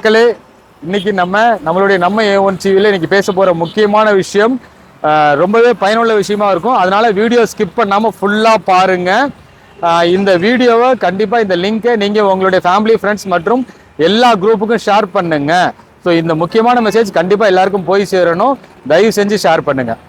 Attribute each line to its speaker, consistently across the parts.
Speaker 1: மக்களே, இன்னைக்கு நம்மளுடைய நம்ம A1 டிவியில் இன்னைக்கு பேச போகிற முக்கியமான விஷயம் ரொம்பவே பயனுள்ள விஷயமா இருக்கும். அதனால வீடியோ ஸ்கிப் பண்ணாமல் ஃபுல்லாக பாருங்கள். இந்த வீடியோவை கண்டிப்பாக இந்த லிங்கை நீங்கள் உங்களுடைய ஃபேமிலி ஃப்ரெண்ட்ஸ் மற்றும் எல்லா குரூப்புக்கும் ஷேர் பண்ணுங்க. ஸோ இந்த முக்கியமான மெசேஜ் கண்டிப்பாக எல்லாருக்கும் போய் சேரணும். தயவு செஞ்சு ஷேர் பண்ணுங்கள்.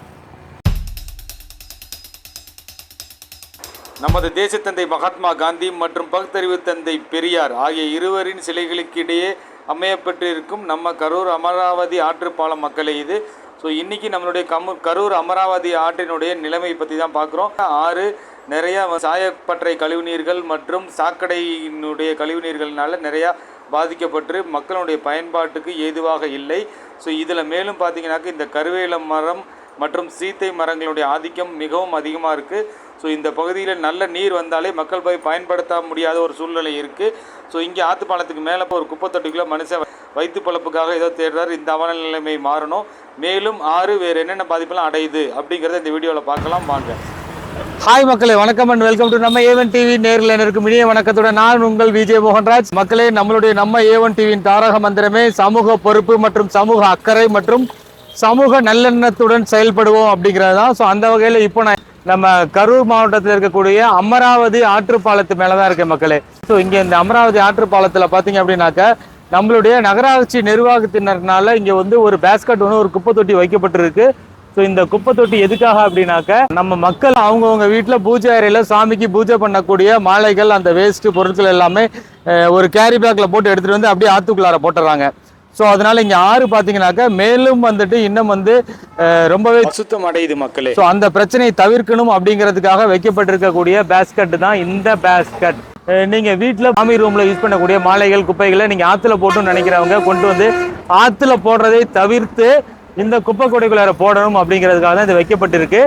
Speaker 1: நமது தேசத்தந்தை மகாத்மா காந்தி மற்றும் பகுத்தறிவு தந்தை பெரியார் ஆகிய இருவரின் சிலைகளுக்கு இடையே அமையப்பட்டிருக்கும் நம்ம கரூர் அமராவதி ஆற்றுப்பாலம் மக்களே இது. ஸோ இன்றைக்கி நம்மளுடைய கரூர் அமராவதி ஆற்றினுடைய நிலைமை பற்றி தான் பார்க்குறோம். ஆறு நிறையா சாயப்பட்டறை கழிவுநீர்கள் மற்றும் சாக்கடையினுடைய கழிவுநீர்கள்னால நிறையா பாதிக்கப்பட்டு மக்களுடைய பயன்பாட்டுக்கு ஏதுவாக இல்லை. ஸோ இதில் மேலும் பார்த்திங்கனாக்க இந்த கருவேல மரம் மற்றும் சீத்தை மரங்களுடைய ஆதிக்கம் மிகவும் அதிகமாக இருக்குது. ஸோ இந்த பகுதியில் நல்ல நீர் வந்தாலே மக்கள் போய் பயன்படுத்த முடியாத ஒரு சூழ்நிலை இருக்குது. ஸோ இங்கே ஆற்றுப்பாலத்துக்கு மேலே ஒரு குப்பை தொட்டிக்குள்ளே மனுஷன் வயிற்று பழப்புக்காக ஏதோ தேடுறாரு. இந்த அவல நிலைமை மாறணும். மேலும் ஆறு வேறு என்னென்ன பாதிப்பெல்லாம் அடையுது அப்படிங்கிறத இந்த வீடியோவில் பார்க்கலாம் வாங்க. ஹாய் மக்களே, வணக்கம் அண்ட் வெல்கம் டு நம்ம A1 டிவி. நேரில் இருக்கும் இனிய வணக்கத்துடன் நான் உங்கள் விஜய் மோகன்ராஜ். மக்களே, நம்மளுடைய நம்ம A1 டிவியின் தாரக மந்திரமே சமூக பொறுப்பு மற்றும் சமூக அக்கறை மற்றும் சமூக நல்லெண்ணத்துடன் செயல்படுவோம் அப்படிங்கிறது தான். ஸோ அந்த வகையில் இப்போ நான் நம்ம கரூர் மாவட்டத்தில் இருக்கக்கூடிய அமராவதி ஆற்றுப்பாலத்து மேலே தான் இருக்கேன் மக்களே. ஸோ இங்கே இந்த அமராவதி ஆற்றுப்பாலத்தில் பார்த்தீங்க அப்படின்னாக்க நம்மளுடைய நகராட்சி நிர்வாகத்தினர்னால இங்கே ஒரு பேஸ்கட் ஒரு குப்பை தொட்டி வைக்கப்பட்டிருக்கு. ஸோ இந்த குப்பை தொட்டி எதுக்காக அப்படின்னாக்க நம்ம மக்கள் அவங்கவுங்க வீட்டில் பூஜை அறையில் சாமிக்கு பூஜை பண்ணக்கூடிய மாலைகள் அந்த வேஸ்ட்டு பொருட்கள் எல்லாமே ஒரு கேரி பேக்கில் போட்டு எடுத்துகிட்டு வந்து அப்படியே ஆற்றுக்குள்ளார போட்டுறாங்க. ஸோ அதனால இங்கே ஆறு பார்த்தீங்கன்னாக்கா மேலும் இன்னும் ரொம்பவே அசுத்தம் அடையுது மக்களே. ஸோ அந்த பிரச்சனையை தவிர்க்கணும் அப்படிங்கிறதுக்காக வைக்கப்பட்டிருக்கக்கூடிய பேஸ்கட் தான் இந்த பேஸ்கட். நீங்கள் வீட்டில் சாமி ரூமில் யூஸ் பண்ணக்கூடிய மாலைகள் குப்பைகளை நீங்கள் ஆற்றுல போட்டுன்னு நினைக்கிறவங்க கொண்டு வந்து ஆற்றுல போடுறதை தவிர்த்து இந்த குப்பை கொடைக்குள்ளார போடணும் அப்படிங்கிறதுக்காக தான் இது வைக்கப்பட்டிருக்கு.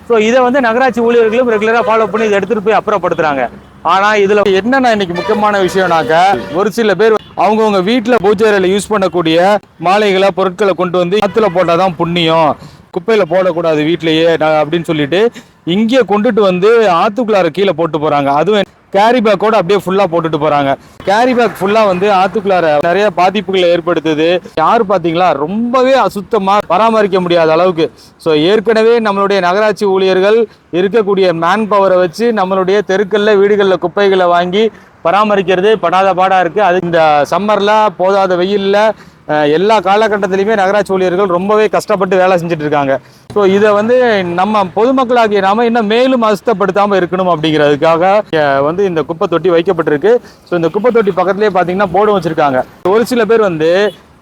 Speaker 1: ஸோ இதை நகராட்சி ஊழியர்களும் ரெகுலராக ஃபாலோ பண்ணி இதை எடுத்துகிட்டு போய் அப்புறப்படுத்துகிறாங்க. ஆனால் இதில் என்னென்ன இன்னைக்கு முக்கியமான விஷயம்னாக்க ஒரு சில பேர் அவங்கவுங்க வீட்டில் பூஜை அறையில் யூஸ் பண்ணக்கூடிய மாலைகளை பொருட்களை கொண்டு வந்து ஆற்றுல போட்டால் தான் புண்ணியம், குப்பையில் போடக்கூடாது வீட்டிலேயே அப்படின்னு சொல்லிட்டு இங்கே கொண்டுட்டு வந்து ஆற்றுக்குள்ளார கீழே போட்டு போகிறாங்க. அதுவும் கேரி பேக்கோடு அப்படியே ஃபுல்லாக போட்டுட்டு போகிறாங்க. கேரி பேக் ஃபுல்லாக ஆற்றுக்குள்ளார நிறைய பாதிப்புகளை ஏற்படுத்துது. யார் பார்த்தீங்களா ரொம்பவே அசுத்தமாக பராமரிக்க முடியாத அளவுக்கு. ஸோ ஏற்கனவே நம்மளுடைய நகராட்சி ஊழியர்கள் இருக்கக்கூடிய மேன் பவரை வச்சு நம்மளுடைய தெருக்களில் வீடுகளில் குப்பைகளை வாங்கி பராமரிக்கிறதே படாத பாடாக இருக்குது. அது இந்த சம்மரில் போதாத வெயிலில் எல்லா காலகட்டத்திலையுமே நகராட்சி ஊழியர்கள் ரொம்பவே கஷ்டப்பட்டு வேலை செஞ்சுட்டு இருக்காங்க. ஸோ இதை நம்ம பொதுமக்களாகிய நாம இன்னும் மேலும் அசுத்தப்படுத்தாமல் இருக்கணும் அப்படிங்கிறதுக்காக இந்த குப்பை தொட்டி வைக்கப்பட்டிருக்கு. ஸோ இந்த குப்பை தொட்டி பக்கத்துலேயே பார்த்தீங்கன்னா போர்டும் வச்சுருக்காங்க. ஒரு சில பேர்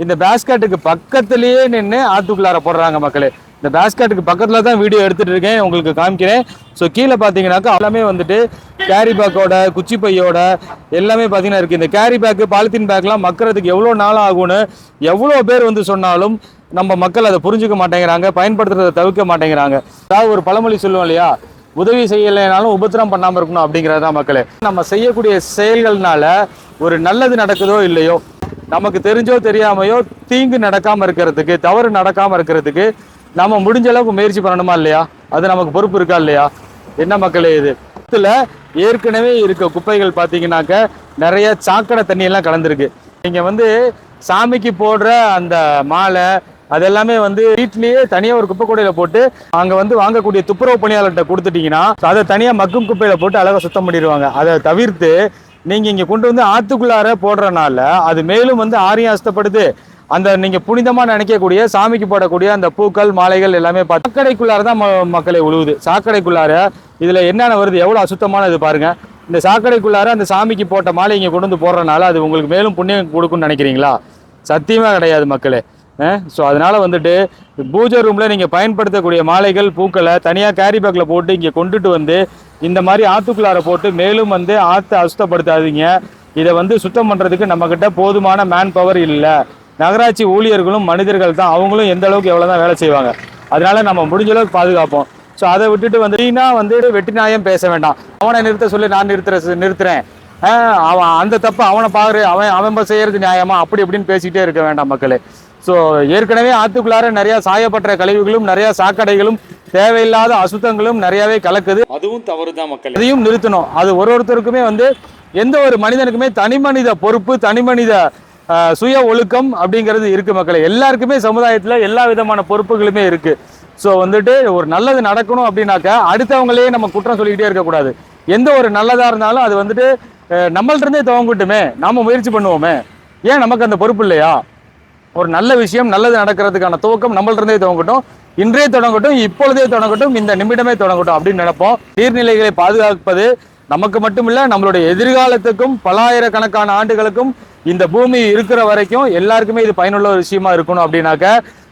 Speaker 1: இந்த பேஸ்கட்டுக்கு பக்கத்துலேயே நின்று ஆற்றுக்குள்ளார போடுறாங்க மக்களே. இந்த பேஸ்கட்டுக்கு பக்கத்தில் தான் வீடியோ எடுத்துகிட்டு இருக்கேன், உங்களுக்கு காமிக்கிறேன். ஸோ கீழே பார்த்தீங்கன்னாக்கா எல்லாமே கேரி பேக்கோட குச்சி பையோட எல்லாமே பார்த்தீங்கன்னா இருக்குது. இந்த கேரி பேக்கு பாலித்தீன் பேக்லாம் மக்கிறதுக்கு எவ்வளோ நாள் ஆகும்னு எவ்வளோ பேர் சொன்னாலும் நம்ம மக்கள் அதை புரிஞ்சுக்க மாட்டேங்கிறாங்க, பயன்படுத்துறதை தவிர்க்க மாட்டேங்கிறாங்க. அதாவது ஒரு பழமொழி சொல்லுவோம் இல்லையா, உதவி செய்யலைனாலும் உபத்திரம் பண்ணாமல் இருக்கணும் அப்படிங்கிறது தான் மக்களே. நம்ம செய்யக்கூடிய செயல்கள்னால ஒரு நல்லது நடக்குதோ இல்லையோ, நமக்கு தெரிஞ்சோ தெரியாமையோ தீங்கு நடக்காமல் இருக்கிறதுக்கு, தவறு நடக்காமல் இருக்கிறதுக்கு நம்ம முடிஞ்ச அளவுக்கு முயற்சி பண்ணணுமா இல்லையா? அது நமக்கு பொறுப்பு இருக்கா இல்லையா? என்ன மக்களே, இது ஏற்கனவே இருக்க குப்பைகள் பார்த்தீங்கன்னாக்க நிறைய சாக்கடை தண்ணியெல்லாம் கலந்துருக்கு. நீங்கள் சாமிக்கு போடுற அந்த மாலை அதெல்லாமே வீட்லேயே தனியாக ஒரு குப்பை கூடையில் போட்டு அங்கே வாங்கக்கூடிய துப்புரவு பணியாளர்கிட்ட கொடுத்துட்டீங்கன்னா அதை தனியாக மக்கும் குப்பையில் போட்டு அழகாக சுத்தம் பண்ணிடுவாங்க. அதை தவிர்த்து நீங்கள் இங்கே கொண்டு ஆற்றுக்குள்ளார போடுறனால அது மேலும் ஆரியம் அசுத்தப்படுது. அந்த நீங்கள் புனிதமாக நினைக்கக்கூடிய சாமிக்கு போடக்கூடிய அந்த பூக்கள் மாலைகள் எல்லாமே சாக்கடைக்குள்ளார தான் மக்களை உழுவுது. சாக்கடைக்குள்ளார இதில் என்னென்ன வருது, எவ்வளோ அசுத்தமானது பாருங்கள். இந்த சாக்கடைக்குள்ளார அந்த சாமிக்கு போட்ட மாலை இங்கே கொண்டு போடுறதுனால அது உங்களுக்கு மேலும் புண்ணியம் கொடுக்குன்னு நினைக்கிறீங்களா? சத்தியமாக கிடையாது மக்களே. ஸோ அதனால் பூஜை ரூமில் நீங்கள் பயன்படுத்தக்கூடிய மாலைகள் பூக்களை தனியாக கேரி பேக்கில் போட்டு இங்கே கொண்டுட்டு இந்த மாதிரி ஆற்றுக்குள்ளார போட்டு மேலும் ஆற்றை அசுத்தப்படுத்தாதீங்க. இதை சுத்தம் பண்ணுறதுக்கு நம்மக்கிட்ட போதுமான மேன் பவர் இல்லை. நகராட்சி ஊழியர்களும் மனிதர்கள் தான், அவங்களும் எந்த அளவுக்கு எவ்வளோ தான் வேலை செய்வாங்க. அதனால நம்ம முடிஞ்ச அளவுக்கு பாதுகாப்போம். ஸோ அதை விட்டுட்டு நீனா வெட்டி நியாயம் பேச வேண்டாம். அவனை நிறுத்த சொல்லி நான் நிறுத்துறேன், அவன் அந்த தப்பு அவனை பாரு, அவன் செய்யறது நியாயமா அப்படி இப்படின்னு பேசிக்கிட்டே இருக்க வேண்டாம் மக்களே. ஸோ ஏற்கனவே ஆற்றுக்குள்ளார நிறையா சாயப்பட்ட கழிவுகளும் நிறையா சாக்கடைகளும் தேவையில்லாத அசுத்தங்களும் நிறையாவே கலக்குது. அதுவும் தவறு தான் மக்கள், அதையும் நிறுத்தணும். அது ஒருத்தருக்குமே எந்த ஒரு மனிதனுக்குமே தனி மனித பொறுப்பு, தனி மனித சுய ஒழுக்கம் அப்படிங்கிறது இருக்கு மக்களே. எல்லாருக்குமே சமுதாயத்துல எல்லா விதமான பொறுப்புகளுமே இருக்கு. ஸோ வந்துட்டு ஒரு நல்லது நடக்கணும் அப்படின்னாக்கா அடுத்தவங்களே நம்ம குற்றம் சொல்லிக்கிட்டே இருக்கக்கூடாது. எந்த ஒரு நல்லதா இருந்தாலும் அது வந்துட்டு நம்மள்ட்ட இருந்தே துவங்கட்டுமே, நாம முயற்சி பண்ணுவோமே. ஏன் நமக்கு அந்த பொறுப்பு இல்லையா? ஒரு நல்ல விஷயம் நல்லது நடக்கிறதுக்கான துவக்கம் நம்மள்ட்ட இருந்தே துவங்கட்டும், இன்றே தொடங்கட்டும், இப்பொழுதே தொடங்கட்டும், இந்த நிமிடமே தொடங்கட்டும் அப்படின்னு நினைப்போம். நீர்நிலைகளை பாதுகாப்பது நமக்கு மட்டும் இல்ல, நம்மளுடைய எதிர்காலத்துக்கும் பலாயிரக்கணக்கான ஆண்டுகளுக்கும் இந்த பூமி இருக்கிற வரைக்கும் எல்லாருக்குமே இது பயனுள்ள ஒரு விஷயமா இருக்கணும். அப்படின்னாக்க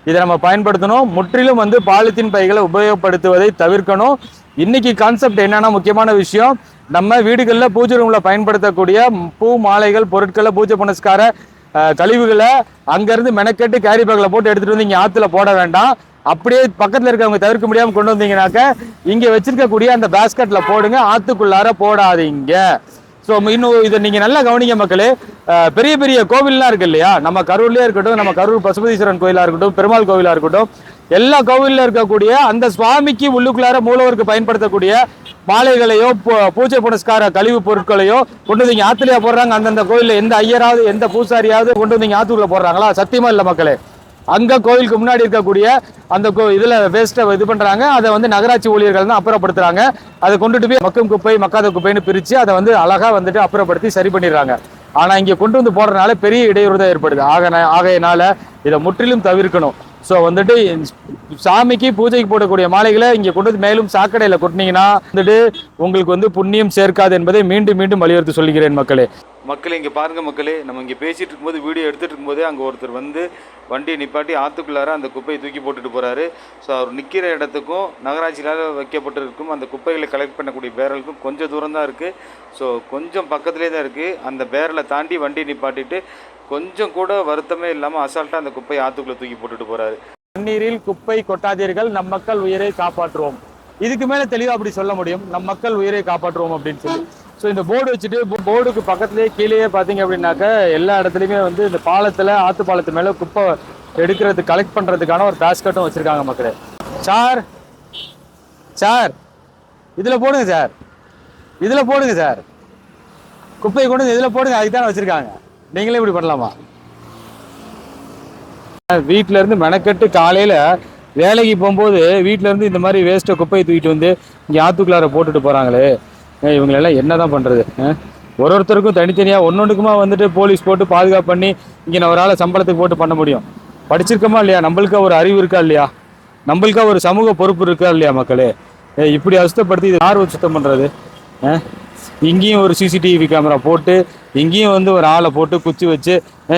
Speaker 1: இதை நம்ம பயன்படுத்தணும். முற்றிலும் வந்து பாலித்தீன் பைகளை உபயோகப்படுத்துவதை தவிர்க்கணும். இன்னைக்கு கான்செப்ட் என்னன்னா, முக்கியமான விஷயம், நம்ம வீடுகளில் பூஜை ரூம்ல பயன்படுத்தக்கூடிய பூ மாலைகள் பொருட்களை பூஜை புனஸ்கார கழிவுகளை அங்கிருந்து மெனக்கெட்டு கேரி பேக்ல போட்டு எடுத்துட்டு வந்து இங்க ஆத்துல போட வேண்டாம். அப்படியே பக்கத்துல இருக்கவங்க தவிர்க்க முடியாம கொண்டு வந்தீங்கன்னாக்க இங்க வச்சிருக்கக்கூடிய அந்த பேஸ்கெட்ல போடுங்க, ஆத்துக்குள்ளார போடாதீங்க. ஸோ இன்னும் இதை நீங்க நல்லா கவனிங்க மக்களே. பெரிய பெரிய கோவில்லாம் இருக்கு இல்லையா, நம்ம கரூர்லயே இருக்கட்டும், நம்ம கரூர் பசுபதீஸ்வரன் கோயிலா இருக்கட்டும், பெருமாள் கோவிலா இருக்கட்டும், எல்லா கோவில்ல இருக்கக்கூடிய அந்த சுவாமிக்கு உள்ளுக்குள்ளார மூலவருக்கு பயன்படுத்தக்கூடிய மாலைகளையோ பூஜை புனஸ்கார கழிவு பொருட்களையோ கொண்டு வந்து ஆத்துலையா போடுறாங்க? அந்தந்த கோயில்ல எந்த ஐயராவது எந்த பூசாரியாவது கொண்டு வந்து ஆத்துக்குள்ள போடுறாங்களா? சத்தியமா இல்லை மக்களே. அங்க கோயிலுக்கு முன்னாடி இருக்கக்கூடிய அந்த இதுல வேஸ்ட்டை இது பண்றாங்க. அதை வந்து நகராட்சி ஊழியர்கள் தான் அப்புறப்படுத்துறாங்க. அதை கொண்டுட்டு போய் மக்கும் குப்பை மக்காத குப்பைன்னு பிரிச்சு அதை வந்து அழகா வந்துட்டு அப்புறப்படுத்தி சரி பண்ணிடுறாங்க. ஆனா இங்க கொண்டு வந்து போடுறதுனால பெரிய இடையூறு தான் ஏற்படுது. ஆகையினால இதை முற்றிலும் தவிர்க்கணும். ஸோ வந்துட்டு சாமிக்கு பூஜைக்கு போடக்கூடிய மாலைகளை இங்கே கொண்டு வந்து மேலும் சாக்கடையில் கொட்டினீங்கன்னா வந்துட்டு உங்களுக்கு வந்து புண்ணியம் சேர்க்காது என்பதை மீண்டும் மீண்டும் வலியுறுத்தி சொல்கிறேன் மக்களே. மக்களே இங்கே பாருங்கள் மக்களே, நம்ம இங்கே பேசிகிட்டு இருக்கும்போது வீடியோ எடுத்துகிட்டு இருக்கும்போதே அங்கே ஒருத்தர் வந்து வண்டியை நிப்பாட்டி ஆற்றுக்குள்ளார அந்த குப்பையை தூக்கி போட்டுட்டு போகிறாரு. ஸோ அவர் நிற்கிற இடத்துக்கும் நகராட்சியால் வைக்கப்பட்டிருக்கும் அந்த குப்பைகளை கலெக்ட் பண்ணக்கூடிய பேரலுக்கும் கொஞ்சம் தூரம் தான் இருக்குது. ஸோ கொஞ்சம் பக்கத்துலேயே தான் இருக்குது. அந்த பேரலை தாண்டி வண்டியை நிப்பாட்டிட்டு கொஞ்சம் கூட வருத்தமே இல்லாமல் அசால்ட்டாக அந்த குப்பையை ஆற்றுக்குள்ளே தூக்கி போட்டுட்டு போகிறாரு. தண்ணீரில் குப்பை கொட்டாதீர்கள், நம் மக்கள் உயிரை காப்பாற்றுவோம். இதுக்கு மேலே தெளிவாக அப்படி சொல்ல முடியும், நம் மக்கள் உயிரை காப்பாற்றுவோம் அப்படின்னு சொல்லி. ஸோ இந்த போர்டு வச்சுட்டு போர்டுக்கு பக்கத்துலேயே கீழேயே பார்த்தீங்க அப்படின்னாக்க எல்லா இடத்துலையுமே வந்து இந்த பாலத்தில் ஆற்று பாலத்து மேலே குப்பை எடுக்கிறது கலெக்ட் பண்ணுறதுக்கான ஒரு பேஸ்கட்டும் வச்சுருக்காங்க மக்களே. சார் சார் இதில் போடுங்க சார், இதில் போடுங்க சார், குப்பையை கொண்டு வந்து இதில் போடுங்க, அதுக்கு தானே வச்சுருக்காங்க. நீங்களே இப்படி பண்ணலாமா? வீட்டில இருந்து மெனக்கெட்டு காலையில் வேலைக்கு போகும்போது வீட்டில இருந்து இந்த மாதிரி வேஸ்ட்டை குப்பையை தூக்கிட்டு வந்து இங்கே ஆத்துக்குள்ளார போட்டுட்டு போகிறாங்களே, இவங்களெல்லாம் என்ன தான் பண்ணுறது? ஒருத்தருக்கும் தனித்தனியாக ஒன்னொன்றுக்குமா வந்துட்டு போலீஸ் போட்டு பாதுகாப்பு பண்ணி இங்கே நான் ஒரு ஆளை சம்பளத்துக்கு போட்டு பண்ண முடியும்? படிச்சிருக்கோமா இல்லையா? நம்மளுக்கா ஒரு அறிவு இருக்கா இல்லையா? நம்மளுக்கா ஒரு சமூக பொறுப்பு இருக்கா இல்லையா மக்களே? இப்படி அசுத்தப்படுத்தி இது யார் சுத்தம் பண்ணுறது? இங்கேயும் ஒரு சிசிடிவி கேமரா போட்டு இங்கேயும் வந்து ஒரு ஆளை போட்டு குச்சி வச்சு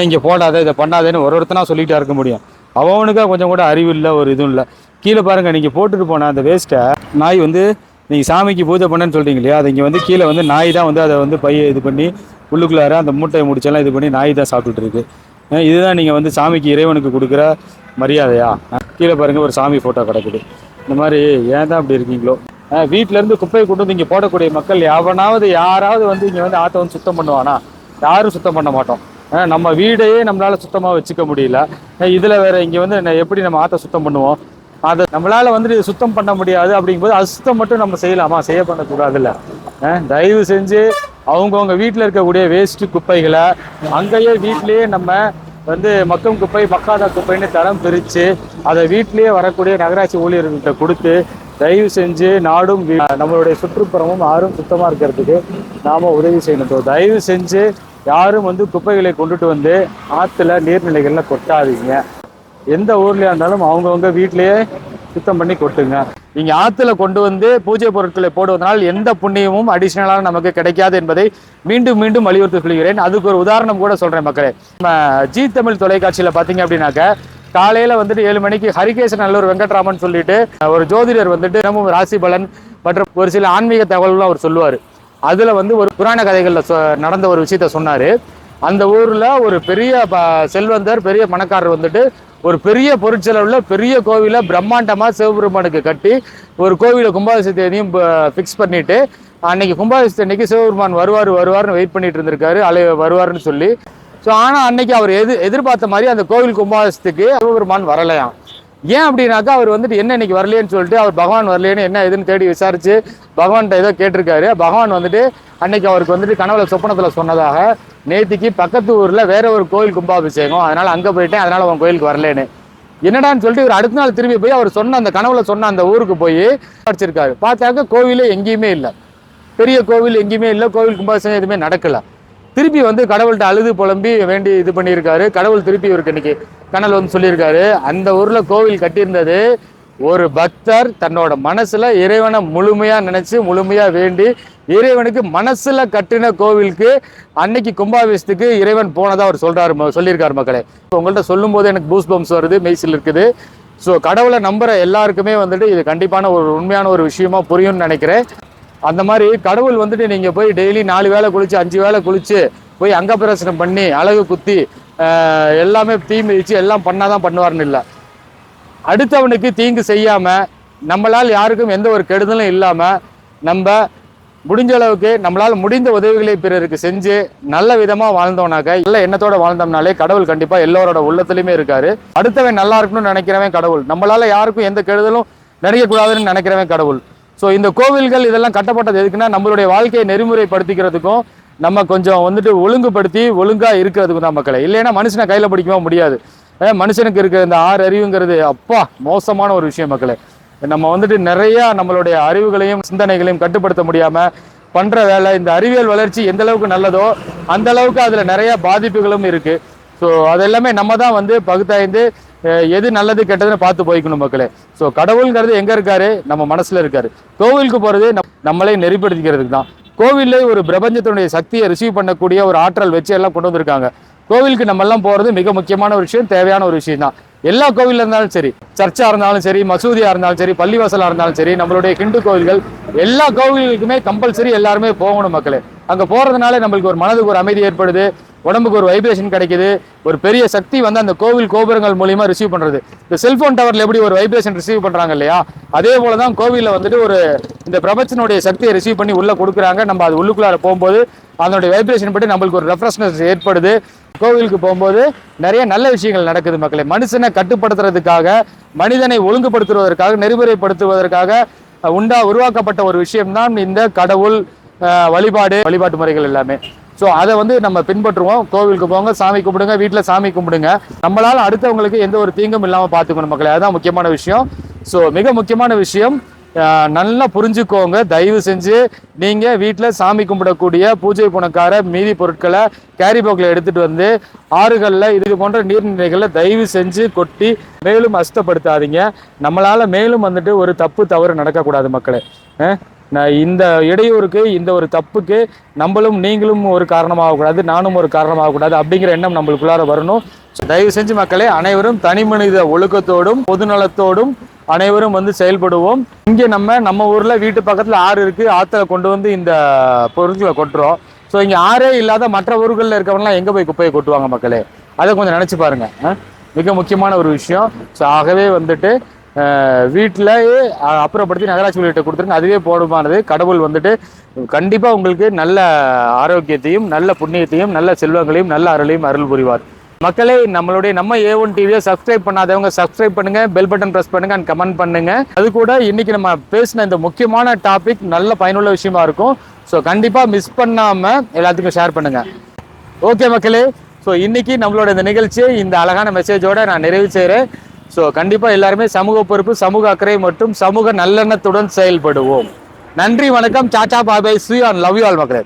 Speaker 1: இங்கே போடாத இதை பண்ணாதேன்னு ஒருத்தனா சொல்லிகிட்டா இருக்க முடியும்? அவனுக்கா கொஞ்சம் கூட அறிவு இல்லை, ஒரு இதுவும் இல்லை. கீழே பாருங்கள், நீங்கள் போட்டுட்டு போன அந்த வேஸ்ட்டை நாய் வந்து நீங்கள் சாமிக்கு பூஜை பண்ணேன்னு சொல்கிறீங்க இல்லையா, அது இங்கே வந்து கீழே வந்து நாய் தான் வந்து அதை வந்து பையை இது பண்ணி உள்ளுக்குள்ளார அந்த மூட்டையை முடிச்செல்லாம் இது பண்ணி நாய் தான் சாப்பிட்டுட்டு இருக்கு. இதுதான் நீங்கள் வந்து சாமிக்கு இறைவனுக்கு கொடுக்குற மரியாதையா? கீழே பாருங்கள் ஒரு சாமி ஃபோட்டோ கிடக்குது. இந்த மாதிரி ஏன் தான் அப்படி இருக்கீங்களோ? வீட்டிலேருந்து குப்பையை கொண்டு வந்து இங்கே போடக்கூடிய மக்கள் யாராவது வந்து இங்கே வந்து ஆற்றை வந்து சுத்தம் பண்ணுவானா? யாரும் சுத்தம் பண்ண மாட்டோம். நம்ம வீடையே நம்மளால் சுத்தமாக வச்சுக்க முடியல, இதில் வேறு இங்கே வந்து எப்படி நம்ம ஆற்றை சுத்தம் பண்ணுவோம்? அதை நம்மளால் வந்துட்டு இதை சுத்தம் பண்ண முடியாது. அப்படிங்கும்போது அசுத்தம் மட்டும் நம்ம செய்யலாமா? செய்ய பண்ணக்கூடாதுல்ல. தயவு செஞ்சு அவங்கவுங்க வீட்டில் இருக்கக்கூடிய வேஸ்ட்டு குப்பைகளை அங்கேயே வீட்டிலேயே நம்ம வந்து மக்கும் குப்பை மக்காத குப்பைன்னு தரம் பிரித்து அதை வீட்டிலேயே வரக்கூடிய நகராட்சி ஊழியர்கள்ட்ட கொடுத்து தயவு செஞ்சு நாடும் நம்மளுடைய சுற்றுப்புறமும் யாரும் சுத்தமாக இருக்கிறதுக்கு நாம் உதவி செய்யணும். தயவு செஞ்சு யாரும் வந்து குப்பைகளை கொண்டுட்டு வந்து ஆற்றுல நீர்நிலைகளில் கொட்டாதீங்க. எந்த ஊர்லையா இருந்தாலும் அவங்கவுங்க வீட்டிலேயே சுத்தம் பண்ணி கொட்டுங்க. நீங்கள் ஆற்றுல கொண்டு வந்து பூஜை பொருட்களை போடுவதனால் எந்த புண்ணியமும் அடிஷ்னலாக நமக்கு கிடைக்காது என்பதை மீண்டும் மீண்டும் வலியுறுத்தி சொல்கிறேன். அதுக்கு ஒரு உதாரணம் கூட சொல்கிறேன் மக்களே. நம்ம ஜி தமிழ் தொலைக்காட்சியில் பார்த்தீங்க அப்படின்னாக்க காலையில் வந்துட்டு 7 மணிக்கு ஹரிகேசன் நல்லூர் வெங்கட்ராமன் சொல்லிட்டு ஒரு ஜோதிடர் வந்துட்டு தினமும் ராசி பலன் மற்றும் ஒரு சில ஆன்மீக தகவல்களும் அவர் சொல்லுவார். அதில் வந்து ஒரு புராண கதைகளில் நடந்த ஒரு விஷயத்த சொன்னார். அந்த ஊரில் ஒரு பெரிய செல்வந்தர் பெரிய பணக்காரர் வந்துட்டு ஒரு பெரிய பொருட்செலவுல பெரிய கோவிலை பிரம்மாண்டமாக சிவபெருமானுக்கு கட்டி ஒரு கோவிலை கும்பாபிஷேகத்தையும் ஃபிக்ஸ் பண்ணிட்டு அன்னைக்கு கும்பாபிஷேகத்தை அன்னைக்கு சிவபெருமான் வருவார்னு வெயிட் பண்ணிட்டு இருந்திருக்காரு, வருவாருன்னு சொல்லி. ஸோ ஆனால் அன்னைக்கு அவர் எதிர்பார்த்த மாதிரி அந்த கோவில் கும்பாபிஷேகத்துக்கு சிவபெருமான் வரலையாம். ஏன் அப்படின்னாக்கா அவர் வந்துட்டு என்ன இன்னைக்கு வரலையேன்னு சொல்லிட்டு அவர் பகவான் வரலையேன்னு என்ன எதுன்னு தேடி விசாரிச்சு பகவான்கிட்ட ஏதோ கேட்டிருக்காரு. பகவான் வந்துட்டு அன்னைக்கு அவருக்கு வந்துட்டு கனவுல சொப்பனத்தில் சொன்னதாக, நேத்திக்கு பக்கத்து ஊரில் வேற ஒரு கோயில் கும்பாபிஷேகம், அதனால அங்கே போயிட்டேன், அதனால உன் கோயிலுக்கு வரலேன்னு. என்னடான்னு சொல்லிட்டு இவர் அடுத்த நாள் திரும்பி போய் அவர் சொன்ன அந்த கனவுல சொன்ன அந்த ஊருக்கு போய் படிச்சிருக்காரு. பார்த்தாக்க கோவிலே எங்கேயுமே இல்லை, பெரிய கோவில் எங்கேயுமே இல்லை, கோவில் கும்பாபிஷேகம் எதுவுமே நடக்கல. திருப்பி வந்து கடவுள்கிட்ட அழுது புலம்பி வேண்டி இது பண்ணியிருக்காரு. கடவுள் திருப்பி இவருக்கு இன்னைக்கு கனல் வந்து சொல்லியிருக்காரு, அந்த ஊர்ல கோவில் கட்டியிருந்தது ஒரு பக்தர் தன்னோட மனசுல இறைவனை முழுமையா நினைச்சு முழுமையா வேண்டி இறைவனுக்கு மனசுல கட்டின கோவிலுக்கு அன்னைக்கு கும்பாபிஷத்துக்கு இறைவன் போனதா அவர் சொல்லியிருக்காரு மக்களே. உங்கள்கிட்ட சொல்லும் போது எனக்கு பூஸ் பம்ஸ் வருது, மெய்சில் இருக்குது. ஸோ கடவுளை நம்புற எல்லாருக்குமே வந்துட்டு இது கண்டிப்பான ஒரு உண்மையான ஒரு விஷயமா புரியும்னு நினைக்கிறேன். அந்த மாதிரி கடவுள் வந்துட்டு நீங்க போய் டெய்லி 4 வேளை குளிச்சு 5 வேளை குளிச்சு போய் அங்க பிரசனம் பண்ணி அழகு குத்தி எல்லாமே தீ மிதிச்சு எல்லாம் பண்ணாதான் பண்ணுவார்னு இல்லை. அடுத்தவனுக்கு தீங்கு செய்யாம நம்மளால் யாருக்கும் எந்த ஒரு கெடுதலும் இல்லாம நம்ம முடிஞ்ச அளவுக்கு நம்மளால் முடிந்த உதவிகளை பிறருக்கு செஞ்சு நல்ல விதமா வாழ்ந்தோம்னாக்க, நல்ல எண்ணத்தோட வாழ்ந்தோம்னாலே கடவுள் கண்டிப்பா எல்லோரோட உள்ளத்துலயுமே இருக்காரு. அடுத்தவன் நல்லா இருக்கணும்னு நினைக்கிறவன் கடவுள், நம்மளால யாருக்கும் எந்த கெடுதலும் நினைக்கக்கூடாதுன்னு நினைக்கிறவன் கடவுள். ஸோ இந்த கோவில்கள் இதெல்லாம் கட்டப்பட்டது எதுக்குன்னா நம்மளுடைய வாழ்க்கையை நெறிமுறைப்படுத்திக்கிறதுக்கும் நம்ம கொஞ்சம் வந்துட்டு ஒழுங்குபடுத்தி ஒழுங்கா இருக்கிறதுக்கும் தான் மக்களே. இல்லைன்னா மனுஷனை கையில பிடிக்கவே முடியாது. மனுஷனுக்கு இருக்கிற இந்த 6 அறிவுங்கிறது அப்பா மோசமான ஒரு விஷயம் மக்களே. நம்ம வந்துட்டு நிறைய நம்மளுடைய அறிவுகளையும் சிந்தனைகளையும் கட்டுப்படுத்த முடியாம பண்ற வேலை. இந்த அறிவியல் வளர்ச்சி எந்த அளவுக்கு நல்லதோ அந்த அளவுக்கு அதுல நிறைய பாதிப்புகளும் இருக்கு. ஸோ அதெல்லாமே நம்ம தான் வந்து பகுத்தாய்ந்து எது நல்லது கெட்டதுன்னு பார்த்து போய்க்கணும் மக்களே. ஸோ கடவுள்ங்கிறது எங்க இருக்காரு? நம்ம மனசுல இருக்காரு. கோவிலுக்கு போறது நம்மளே நெறிப்படுத்திக்கிறதுக்கு தான். கோவில்ல ஒரு பிரபஞ்சத்தினுடைய சக்தியை ரிசீவ் பண்ணக்கூடிய ஒரு ஆற்றல் வச்சு எல்லாம் கொண்டு வந்திருக்காங்க. கோவிலுக்கு நம்ம எல்லாம் போறது மிக முக்கியமான ஒரு விஷயம், தேவையான ஒரு விஷயம் தான். எல்லா கோவில்ல இருந்தாலும் சரி, சர்ச்சா இருந்தாலும் சரி, மசூதியா இருந்தாலும் சரி, பள்ளிவாசலா இருந்தாலும் சரி, நம்மளுடைய ஹிந்து கோவில்கள் எல்லா கோவில்களுக்குமே கம்பல்சரி எல்லாருமே போகணும் மக்களே. அங்க போறதுனால நம்மளுக்கு ஒரு மனதுக்கு ஒரு அமைதி ஏற்படுது, உடம்புக்கு ஒரு வைப்ரேஷன் கிடைக்குது, ஒரு பெரிய சக்தி வந்து அந்த கோவில் கோபுரங்கள் மூலியமா ரிசீவ் பண்றது. இந்த செல்போன் டவர்ல எப்படி ஒரு வைப்ரேஷன் ரிசீவ் பண்றாங்க இல்லையா, அதே போலதான் கோவில்ல வந்துட்டு ஒரு இந்த பிரபஞ்சனுடைய சக்தியை ரிசீவ் பண்ணி உள்ள கொடுக்குறாங்க. நம்ம அது உள்ளுக்குள்ளார போகும்போது அதனுடைய வைப்ரேஷன் பற்றி நம்மளுக்கு ஒரு ரெஃப்ரெஷ்னஸ் ஏற்படுது. கோவிலுக்கு போகும்போது நிறைய நல்ல விஷயங்கள் நடக்குது மக்களே. மனுஷனை கட்டுப்படுத்துறதுக்காக, மனிதனை ஒழுங்குபடுத்துவதற்காக, நெறிமுறைப்படுத்துவதற்காக உருவாக்கப்பட்ட ஒரு விஷயம்தான் இந்த கடவுள் வழிபாட்டு முறைகள் எல்லாமே. ஸோ அதை வந்து நம்ம பின்பற்றுவோம். கோவிலுக்கு போங்க, சாமி கும்பிடுங்க, வீட்டில் சாமி கும்பிடுங்க. நம்மளால அடுத்தவங்களுக்கு எந்த ஒரு தீங்கும் இல்லாமல் பார்த்துக்கணும் மக்களே. அதுதான் முக்கியமான விஷயம். ஸோ மிக முக்கியமான விஷயம் நல்லா புரிஞ்சுக்கோங்க. தயவு செஞ்சு நீங்க வீட்டில் சாமி கும்பிடக்கூடிய பூஜை புனக்கார மீதி பொருட்களை கேரி பாக்ல எடுத்துட்டு வந்து ஆறுகளில் இது போன்ற நீர்நிலைகளில் தயவு செஞ்சு கொட்டி மேலும் அசுத்தப்படுத்தாதீங்க. நம்மளால மேலும் வந்துட்டு ஒரு தவறு நடக்கக்கூடாது மக்களே. இந்த இடையூறுக்கு, இந்த ஒரு தப்புக்கு நம்மளும் நீங்களும் ஒரு காரணமாகக்கூடாது, நானும் ஒரு காரணமாகக்கூடாது அப்படிங்கிற எண்ணம் நம்மளுக்குள்ளார வரணும். தயவு செஞ்சு மக்களே, அனைவரும் தனி மனித ஒழுக்கத்தோடும் பொதுநலத்தோடும் அனைவரும் வந்து செயல்படுவோம். இங்கே நம்ம ஊர்ல வீட்டு பக்கத்துல ஆறு இருக்கு, ஆத்துல கொண்டு வந்து இந்த பொருட்களை கொட்டுறோம். ஸோ இங்க ஆறே இல்லாத மற்ற ஊர்களில் இருக்கவங்கலாம் எங்க போய் குப்பையை கொட்டுவாங்க மக்களே? அதை கொஞ்சம் நினைச்சு பாருங்க. மிக முக்கியமான ஒரு விஷயம். ஸோ ஆகவே வந்துட்டு வீட்டிலேயே அப்புறப்படுத்தி நகராட்சி ஊழியர்கிட்ட கொடுத்துருங்க, அதுவே போதுமானது. கடவுள் வந்துட்டு கண்டிப்பா உங்களுக்கு நல்ல ஆரோக்கியத்தையும் நல்ல புண்ணியத்தையும் நல்ல செல்வங்களையும் நல்ல அருள் புரிவார். மக்களே, நம்ம A1 டிவியை சப்ஸ்கிரைப் பண்ணாதவங்க சப்ஸ்கிரைப் பண்ணுங்க, பெல் பட்டன் பிரஸ் பண்ணுங்க அண்ட் கமெண்ட் பண்ணுங்க. அது கூட இன்னைக்கு நம்ம பேசின இந்த முக்கியமான டாபிக் நல்ல பயனுள்ள விஷயமா இருக்கும். ஸோ கண்டிப்பா மிஸ் பண்ணாம எல்லாத்துக்கும் ஷேர் பண்ணுங்க. ஓகே மக்களே, ஸோ இன்னைக்கு நம்மளோட இந்த நிகழ்ச்சியை இந்த அழகான மெசேஜோட நான் நிறைவு செய்கிறேன். ஸோ கண்டிப்பா எல்லாருமே சமூக பொறுப்பு, சமூக அக்கறை மற்றும் சமூக நல்லெண்ணத்துடன் செயல்படுவோம். நன்றி, வணக்கம், சாச்சா, பாய் பாய், see you and love you all மக்களே.